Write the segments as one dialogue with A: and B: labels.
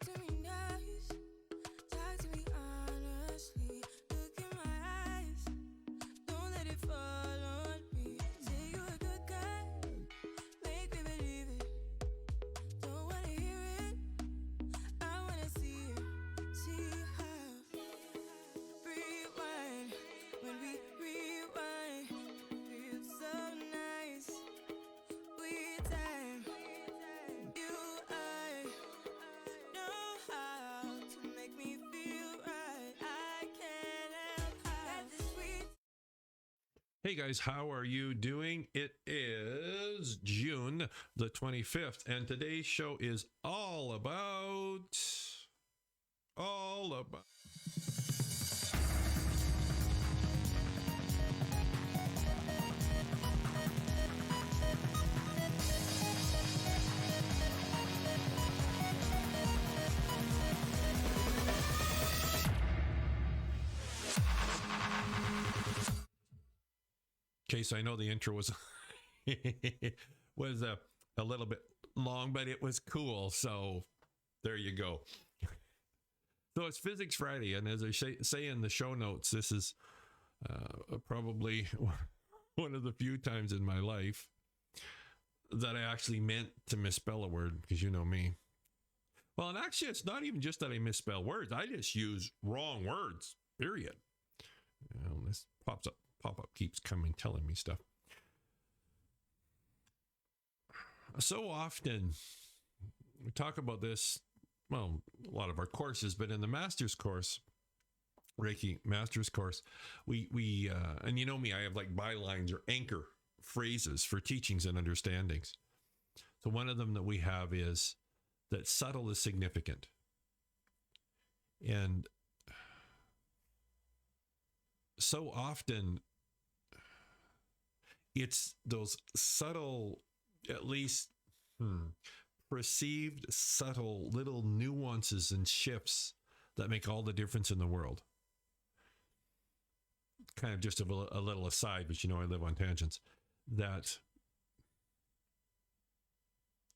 A: to me nice. Talk to me honestly. Look in my eyes. Don't let it fall on me. Say you're a good guy. Make me believe it. Don't wanna hear it. I wanna see it. See how. Rewind. When we rewind, feels so nice. We time. You, I know how to make me feel right. I can't help how this sweet.
B: Hey guys, how are you doing? It is June the 25th, and today's show is all about. Okay, so I know the intro was was a little bit long, but it was cool. So there you go. So it's Physics Friday, and as I say in the show notes, this is probably one of the few times in my life that I actually meant to misspell a word, because you know me. Well, and actually, it's not even just that I misspell words. I just use wrong words, period. This pop-up keeps coming, telling me stuff. So often, we talk about this, well, a lot of our courses, but in the master's course, Reiki master's course, we and you know me, I have like bylines or anchor phrases for teachings and understandings. So one of them that we have is that subtle is significant. And so often it's those subtle, at least perceived subtle little nuances and shifts that make all the difference in the world. Kind of just a little aside, but you know I live on tangents, that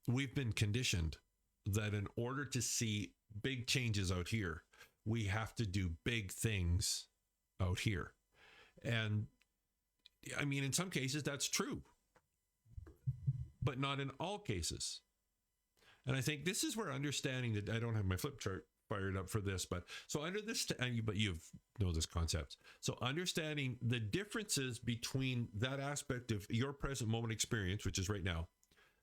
B: we've been conditioned that in order to see big changes out here, we have to do big things out here. And I mean, in some cases that's true, but not in all cases. And I think this is where understanding that, I don't have my flip chart fired up for this, but so under this, but you've know this concept. So understanding the differences between that aspect of your present moment experience, which is right now,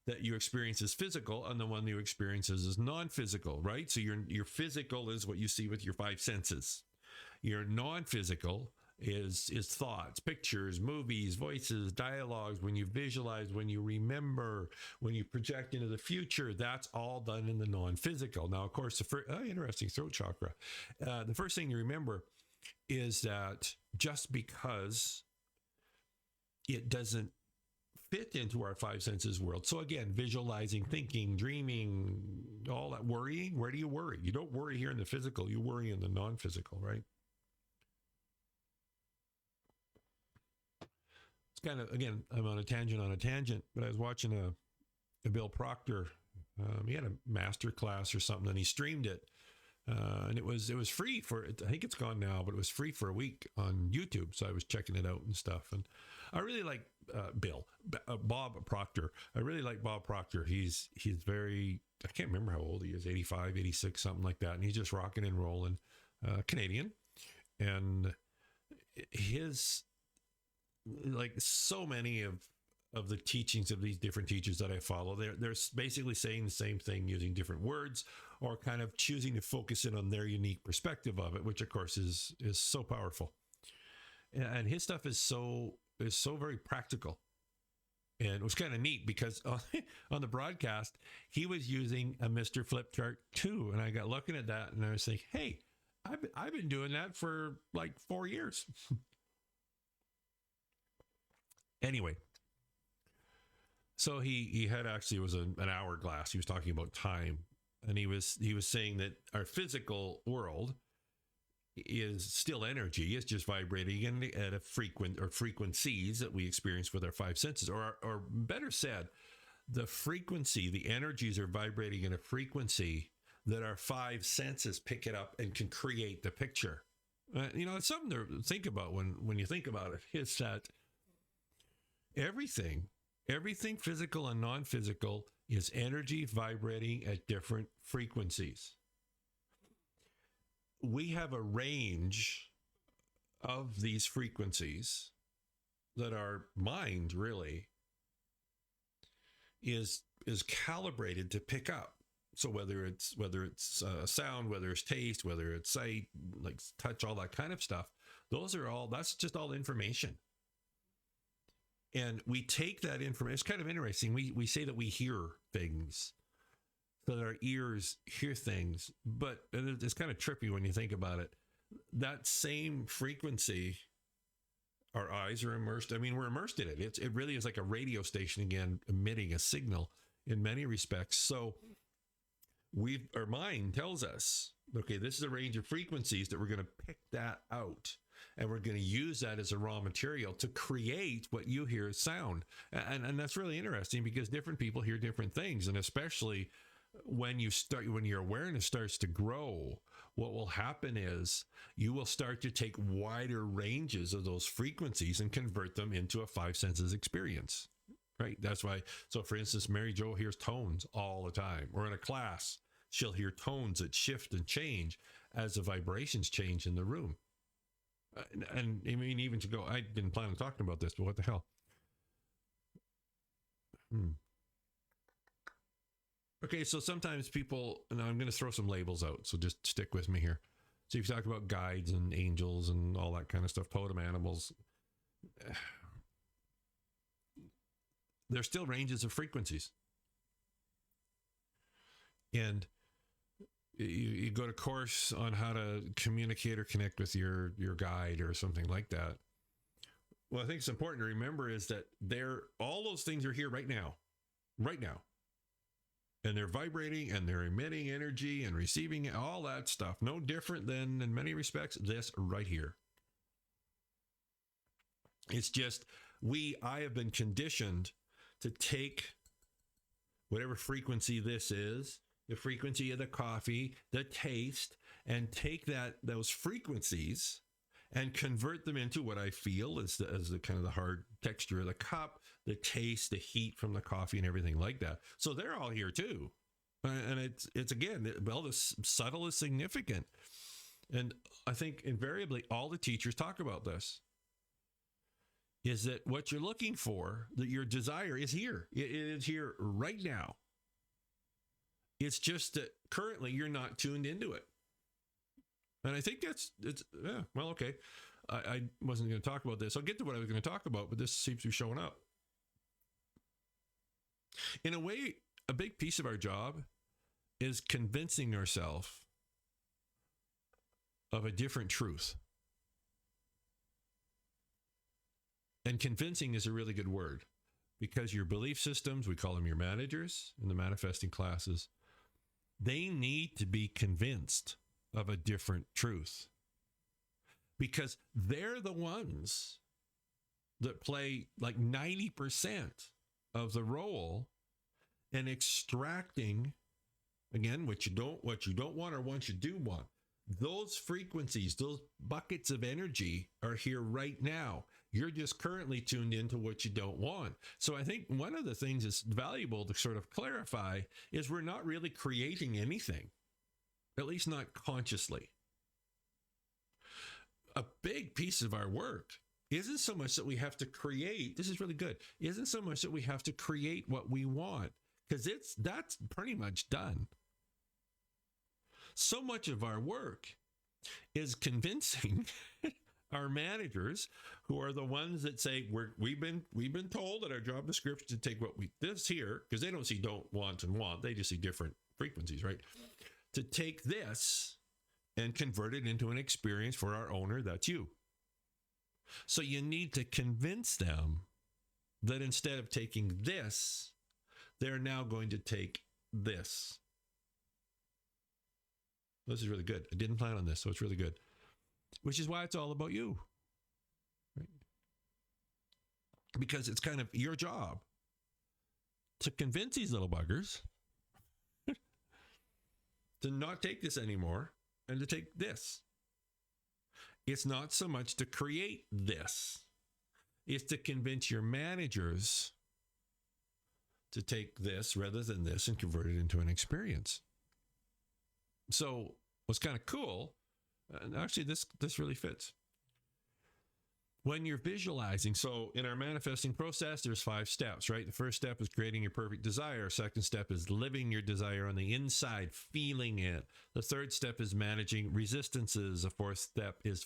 B: that you experience as physical, and the one you experience as non-physical, right? So your physical is what you see with your five senses. Your non-physical is thoughts, pictures, movies, voices, dialogues, when you visualize, when you remember, when you project into the future. That's all done in the non-physical. Now, of course, interesting, throat chakra. The first thing to remember is that just because it doesn't fit into our five senses world. So again, visualizing, thinking, dreaming, all that worrying. Where do you worry? You don't worry here in the physical, you worry in the non-physical, right? It's kind of, again, I'm on a tangent, but I was watching a Bill Proctor. He had a master class or something, and he streamed it. And it was free for, I think it's gone now, but it was free for a week on YouTube. So I was checking it out and stuff. And I really like Bob Proctor. I really like Bob Proctor. He's very, I can't remember how old he is, 85, 86, something like that. And he's just rocking and rolling, Canadian. And his, like so many of the teachings of these different teachers that I follow, they're basically saying the same thing using different words, or kind of choosing to focus in on their unique perspective of it, which of course is so powerful. And his stuff is so very practical. And it was kind of neat because on the broadcast, he was using a Mr. Flip chart too. And I got looking at that and I was thinking, hey, I've been doing that for like 4 years. Anyway, so he had actually, it was an hourglass. He was talking about time, and he was saying that our physical world is still energy. It's just vibrating at a frequencies that we experience with our five senses, or better said, the frequency, the energies are vibrating at a frequency that our five senses pick it up and can create the picture. It's something to think about when you think about it. It's that everything physical and non-physical is energy vibrating at different frequencies. We have a range of these frequencies that our mind really is calibrated to pick up. So whether it's sound, whether it's taste, whether it's sight, like touch, all that kind of stuff, that's just all information. And we take that information. It's kind of interesting. We say that we hear things, so that our ears hear things, but it's kind of trippy when you think about it. That same frequency, our eyes are immersed. I mean, we're immersed in it. It really is like a radio station again, emitting a signal in many respects. So our mind tells us, okay, this is a range of frequencies that we're going to pick that out, and we're going to use that as a raw material to create what you hear as sound. And that's really interesting because different people hear different things, and especially when your awareness starts to grow, what will happen is you will start to take wider ranges of those frequencies and convert them into a five senses experience, right? That's why. So for instance, Mary Jo hears tones all the time, or in a class, she'll hear tones that shift and change as the vibrations change in the room. And I mean, even to go, I didn't plan on talking about this, but what the hell? Okay, so sometimes people, and I'm going to throw some labels out, so just stick with me here. So you've talked about guides and angels and all that kind of stuff, totem animals. There's still ranges of frequencies. And you go to course on how to communicate or connect with your guide or something like that. Well, I think it's important to remember is that all those things are here right now. And they're vibrating and they're emitting energy and receiving all that stuff. No different than, in many respects, this right here. It's just I have been conditioned to take whatever frequency this is, the frequency of the coffee, the taste, and take those frequencies and convert them into what I feel as the kind of the hard texture of the cup, the taste, the heat from the coffee, and everything like that. So they're all here too. And it's again, well, the subtle is significant. And I think invariably all the teachers talk about this, is that what you're looking for, that your desire is here. It is here right now. It's just that currently you're not tuned into it. And I think okay. I wasn't going to talk about this. I'll get to what I was going to talk about, but this seems to be showing up. In a way, a big piece of our job is convincing ourselves of a different truth. And convincing is a really good word, because your belief systems, we call them your managers in the manifesting classes, they need to be convinced of a different truth, because they're the ones that play like 90% of the role in extracting, again, what you don't want, or what you do want. Those frequencies, those buckets of energy are here right now. You're just currently tuned into what you don't want. So I think one of the things that's valuable to sort of clarify is we're not really creating anything, at least not consciously. A big piece of our work isn't so much that we have to create, this is really good, isn't so much that we have to create what we want, because that's pretty much done. So much of our work is convincing our managers, who are the ones that say we've been told that our job description to take this here, because they don't see don't, want, and want, they just see different frequencies, right? To take this and convert it into an experience for our owner, that's you. So you need to convince them that instead of taking this, they're now going to take this. This is really good. I didn't plan on this, so it's really good. Which is why it's all about you. Right? Because it's kind of your job to convince these little buggers to not take this anymore and to take this. It's not so much to create this. It's to convince your managers to take this rather than this and convert it into an experience. So what's kind of cool, and actually this really fits. When you're visualizing, so in our manifesting process, there's 5 steps, right? The first step is creating your perfect desire. Second step is living your desire on the inside, feeling it. The third step is managing resistances. The fourth step is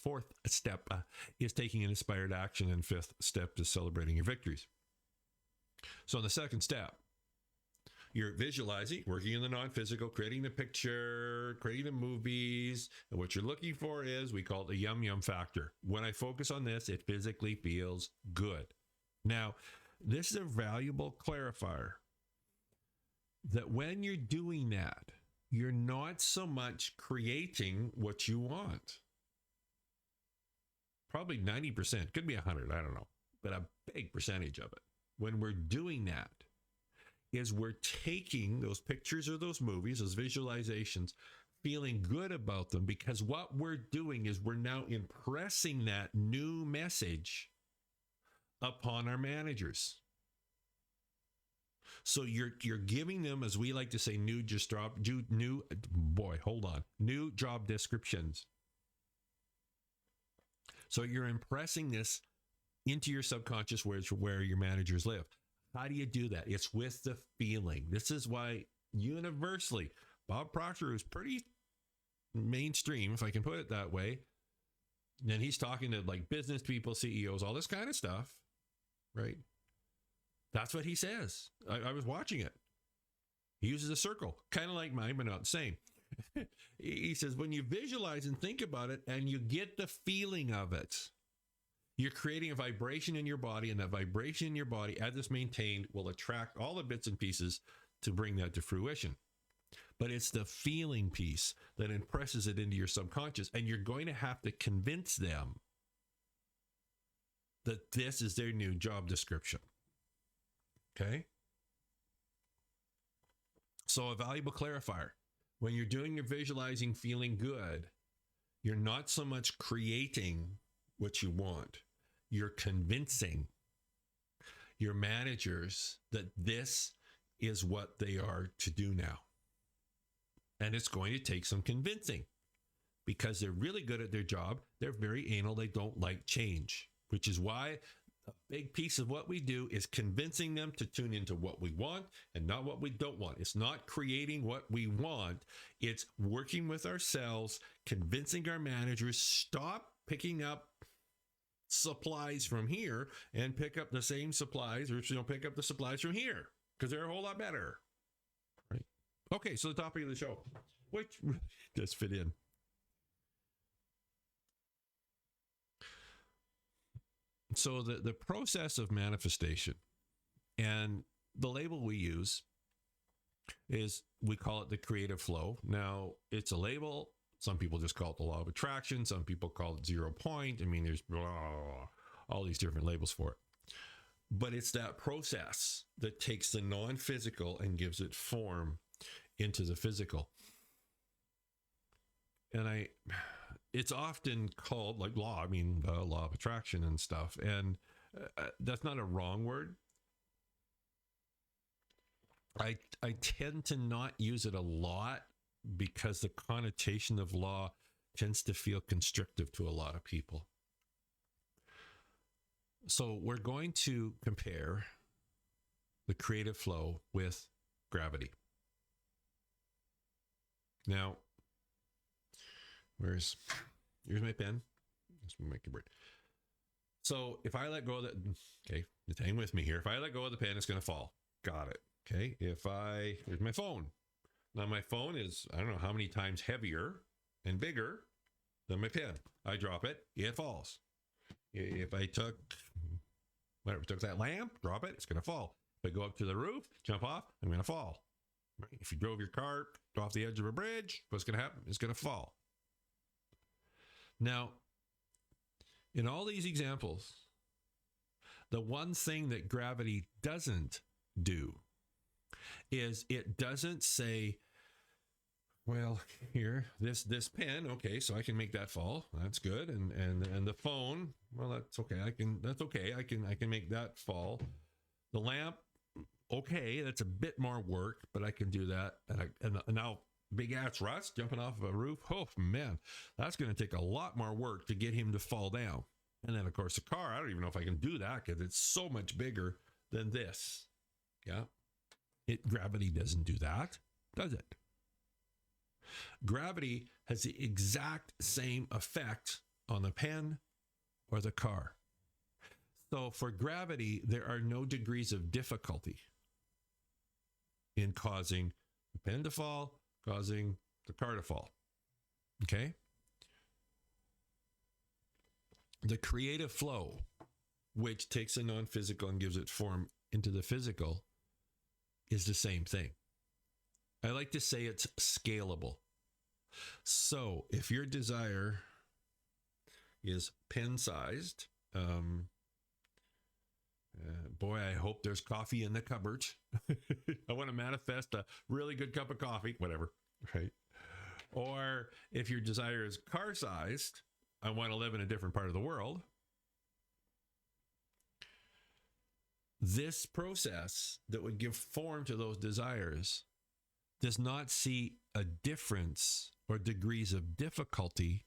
B: taking an inspired action. And fifth step is celebrating your victories. So in the second step, you're visualizing, working in the non-physical, creating the picture, creating the movies. And what you're looking for is, we call it the yum yum factor. When I focus on this, it physically feels good. Now, this is a valuable clarifier that when you're doing that, you're not so much creating what you want. Probably 90%, could be 100, I don't know, but a big percentage of it. When we're doing that, is we're taking those pictures or those movies, those visualizations, feeling good about them, because what we're doing is we're now impressing that new message upon our managers. So you're giving them, as we like to say, new job descriptions. So you're impressing this into your subconscious, where your managers live. How do you do that? It's with the feeling. This is why universally, Bob Proctor is pretty mainstream, if I can put it that way. And he's talking to like business people, CEOs, all this kind of stuff, right? That's what he says. I was watching it. He uses a circle, kind of like mine, but not the same. He says, when you visualize and think about it and you get the feeling of it, you're creating a vibration in your body, and that vibration in your body, as it's maintained, will attract all the bits and pieces to bring that to fruition. But it's the feeling piece that impresses it into your subconscious, and you're going to have to convince them that this is their new job description. Okay? So a valuable clarifier. When you're doing your visualizing, feeling good, you're not so much creating what you want. You're convincing your managers that this is what they are to do now. And it's going to take some convincing, because they're really good at their job. They're very anal. They don't like change, which is why a big piece of what we do is convincing them to tune into what we want and not what we don't want. It's not creating what we want. It's working with ourselves, convincing our managers, stop picking up supplies from here and pick up the same supplies, or pick up the supplies from here, because they're a whole lot better, right? Okay, so the topic of the show, which does fit in. So the process of manifestation, and the label we use is, we call it the creative flow. Now, it's a label. Some people just call it the law of attraction. Some people call it 0 point. I mean, there's all these different labels for it. But it's that process that takes the non-physical and gives it form into the physical. And it's often called like law, law of attraction and stuff. And that's not a wrong word. I tend to not use it a lot, because the connotation of law tends to feel constrictive to a lot of people. So we're going to compare the creative flow with gravity. Now, here's my pen. Let's make it word. So if I let go of hang with me here. If I let go of the pen, it's going to fall. Got it. Okay. Here's my phone. Now my phone is, I don't know how many times heavier and bigger than my pen. I drop it, it falls. If I took that lamp, drop it, it's going to fall. If I go up to the roof, jump off, I'm going to fall. If you drove your car off the edge of a bridge, what's going to happen? It's going to fall. Now, in all these examples, the one thing that gravity doesn't do is it doesn't say, well, here, this pen, okay, so I can make that fall. That's good. And the phone, well, that's okay. I can make that fall. The lamp, okay, that's a bit more work, but I can do that. And now big ass Russ jumping off of a roof. Oh man, that's going to take a lot more work to get him to fall down. And then of course the car, I don't even know if I can do that because it's so much bigger than this. Yeah. Gravity doesn't do that, does it? Gravity has the exact same effect on the pen or the car. So for gravity, there are no degrees of difficulty in causing the pen to fall, causing the car to fall. Okay? The creative flow, which takes a non-physical and gives it form into the physical, is the same thing. I like to say it's scalable. So if your desire is pen-sized, boy, I hope there's coffee in the cupboard. I want to manifest a really good cup of coffee, whatever, right? Or if your desire is car-sized, I want to live in a different part of the world. This process that would give form to those desires does not see a difference or degrees of difficulty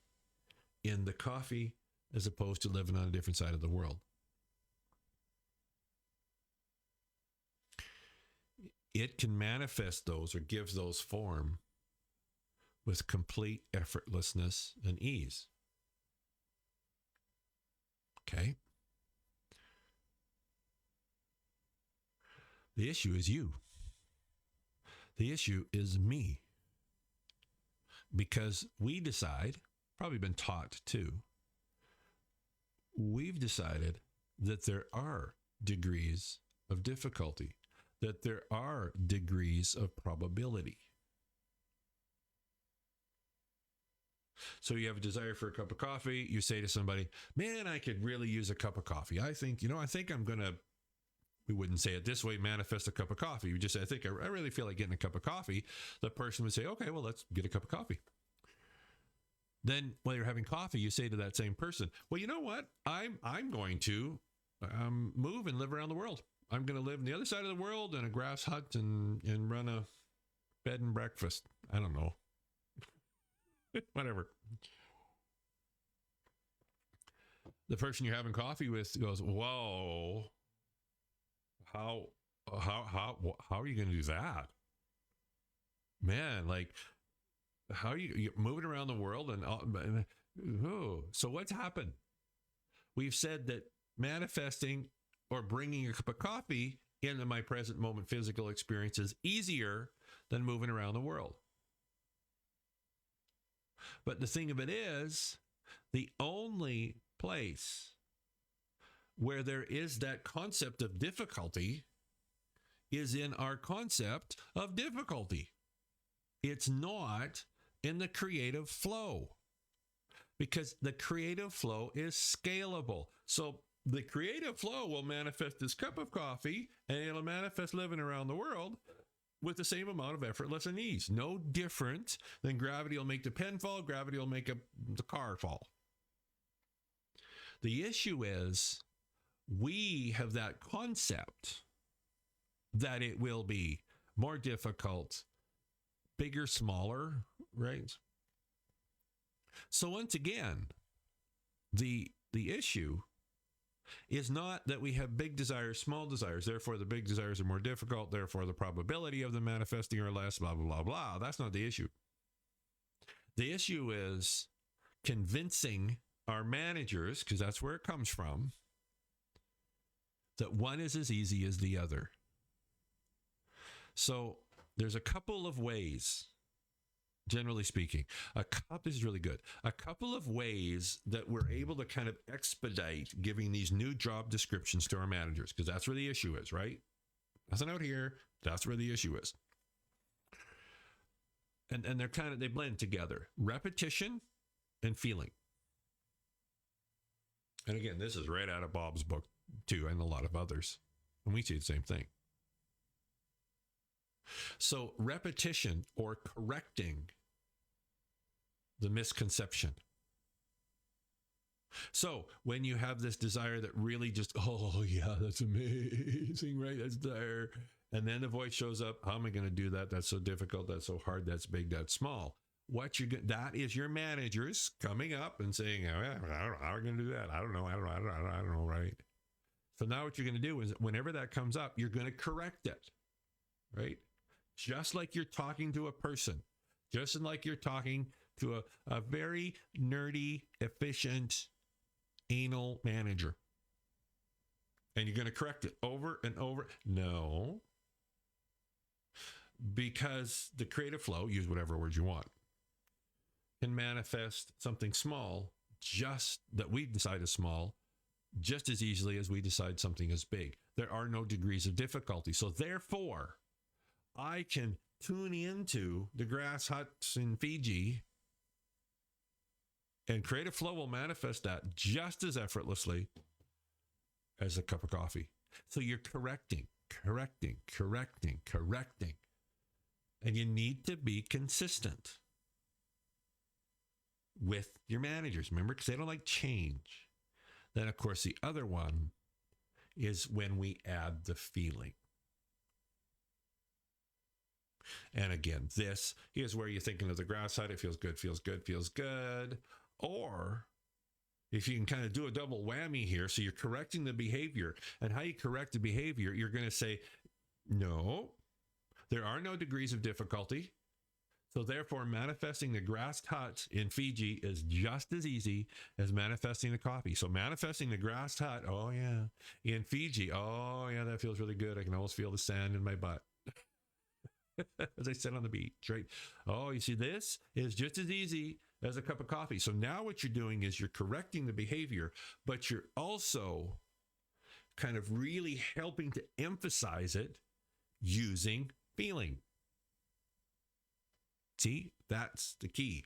B: in the coffee as opposed to living on a different side of the world. It can manifest those or give those form with complete effortlessness and ease. Okay? The issue is you. The issue is me. Because we decide, probably been taught too, we've decided that there are degrees of difficulty, that there are degrees of probability. So you have a desire for a cup of coffee. You say to somebody, man, I could really use a cup of coffee. I think I'm going to, we wouldn't say it this way, manifest a cup of coffee. We just say, I really feel like getting a cup of coffee. The person would say, okay, well, let's get a cup of coffee. Then while you're having coffee, you say to that same person, well, you know what? I'm going to move and live around the world. I'm going to live on the other side of the world in a grass hut and run a bed and breakfast. I don't know. Whatever. The person you're having coffee with goes, whoa, how are you going to do that? Man, like, how are you're moving around the world and so what's happened? We've said that manifesting or bringing a cup of coffee into my present moment physical experience is easier than moving around the world. But the thing of it is, the only place where there is that concept of difficulty is in our concept of difficulty. It's not in the creative flow, because the creative flow is scalable. So the creative flow will manifest this cup of coffee, and it'll manifest living around the world with the same amount of effortless and ease. No different than gravity will make the pen fall, gravity will make the car fall. The issue is we have that concept that it will be more difficult, bigger, smaller, right? So once again, the issue is not that we have big desires, small desires, therefore the big desires are more difficult, therefore the probability of them manifesting are less, blah, blah, blah, blah. That's not the issue. The issue is convincing our managers, because that's where it comes from, that one is as easy as the other. So there's a couple of ways, generally speaking, this is really good. A couple of ways that we're able to kind of expedite giving these new job descriptions to our managers, because that's where the issue is, right? Nothing out here. That's where the issue is. And they blend together. Repetition and feeling. And again, this is right out of Bob's book too, and a lot of others. And we say the same thing. So repetition or correcting the misconception. So when you have this desire that really just, oh yeah, that's amazing, right? That's there. And then the voice shows up. How am I going to do that? That's so difficult. That's so hard. That's big. That's small. That is your managers coming up and saying, oh, yeah, I don't know how we're going to do that. I don't know, right? So now what you're going to do is whenever that comes up, you're going to correct it, right? Just like you're talking to a person, just like you're talking to a very nerdy, efficient, anal manager. And you're going to correct it over and over. No. Because the creative flow, use whatever words you want, can manifest something small, just that we decide is small, just as easily as we decide something is big. There are no degrees of difficulty. So therefore, I can tune into the grass huts in Fiji, and creative flow will manifest that just as effortlessly as a cup of coffee. So you're correcting. And you need to be consistent with your managers, remember, because they don't like change. Then, of course, the other one is when we add the feeling. And again, this is where you're thinking of the grass hut. It feels good. Or if you can kind of do a double whammy here, so you're correcting the behavior. And how you correct the behavior, you're going to say, no, there are no degrees of difficulty. So therefore, manifesting the grass hut in Fiji is just as easy as manifesting the coffee. So manifesting the grass hut, oh yeah, in Fiji, oh yeah, that feels really good. I can almost feel the sand in my butt as I sit on the beach, right? Oh, you see, this is just as easy as a cup of coffee. So now what you're doing is you're correcting the behavior, but you're also kind of really helping to emphasize it using feeling. See, that's the key.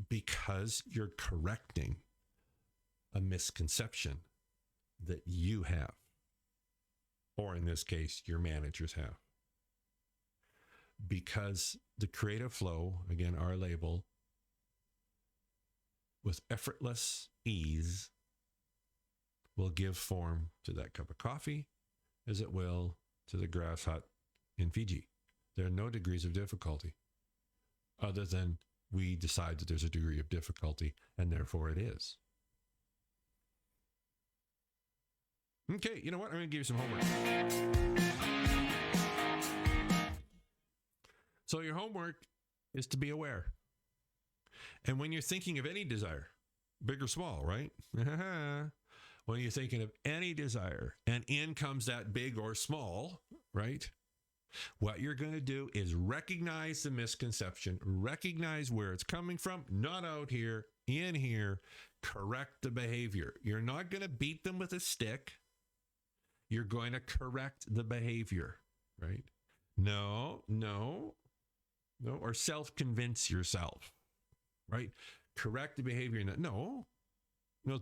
B: Because you're correcting a misconception that you have, or in this case, your managers have. Because the creative flow, again, our label, with effortless ease, will give form to that cup of coffee as it will to the grass hut in Fiji. There are no degrees of difficulty other than we decide that there's a degree of difficulty, and therefore it is. Okay, you know what? I'm going to give you some homework. So your homework is to be aware. And when you're thinking of any desire, big or small, right? When you're thinking of any desire, and in comes that big or small, right? What you're going to do is recognize the misconception, recognize where it's coming from, not out here, in here, correct the behavior. You're not going to beat them with a stick. You're going to correct the behavior, right? No, or self-convince yourself, right? Correct the behavior. No,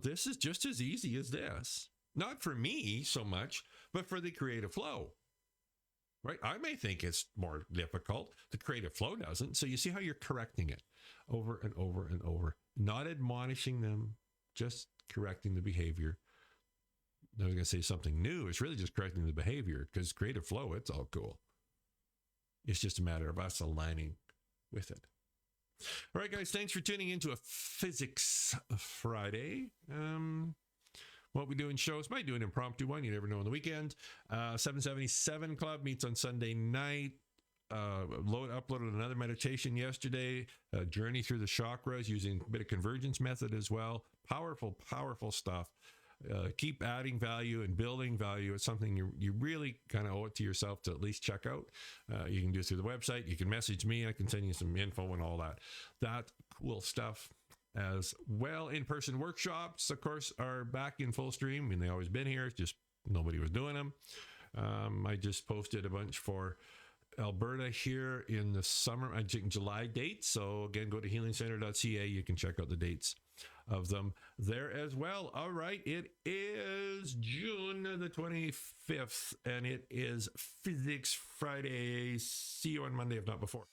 B: this is just as easy as this. Not for me so much, but for the creative flow. Right? I may think it's more difficult. The creative flow doesn't. So you see how you're correcting it over and over and over. Not admonishing them, just correcting the behavior. I was going to say something new. It's really just correcting the behavior, because creative flow, it's all cool. It's just a matter of us aligning with it. All right, guys, thanks for tuning into a Physics Friday. What we do in shows, might do an impromptu one. You never know on the weekend. 777 Club meets on Sunday night. Uploaded another meditation yesterday. Journey through the chakras using a bit of convergence method as well. Powerful stuff. Keep adding value and building value. It's something you really kind of owe it to yourself to at least check out. You can do it through the website. You can message me. I can send you some info and all that. That cool stuff. As well, in-person workshops, of course, are back in full stream. I mean, they've always been here. It's just nobody was doing them. I just posted a bunch for Alberta here in the summer, July dates. So again, go to healingcenter.ca. You can check out the dates of them there as well. All right. It is June the 25th, and it is Physics Friday. See you on Monday, if not before.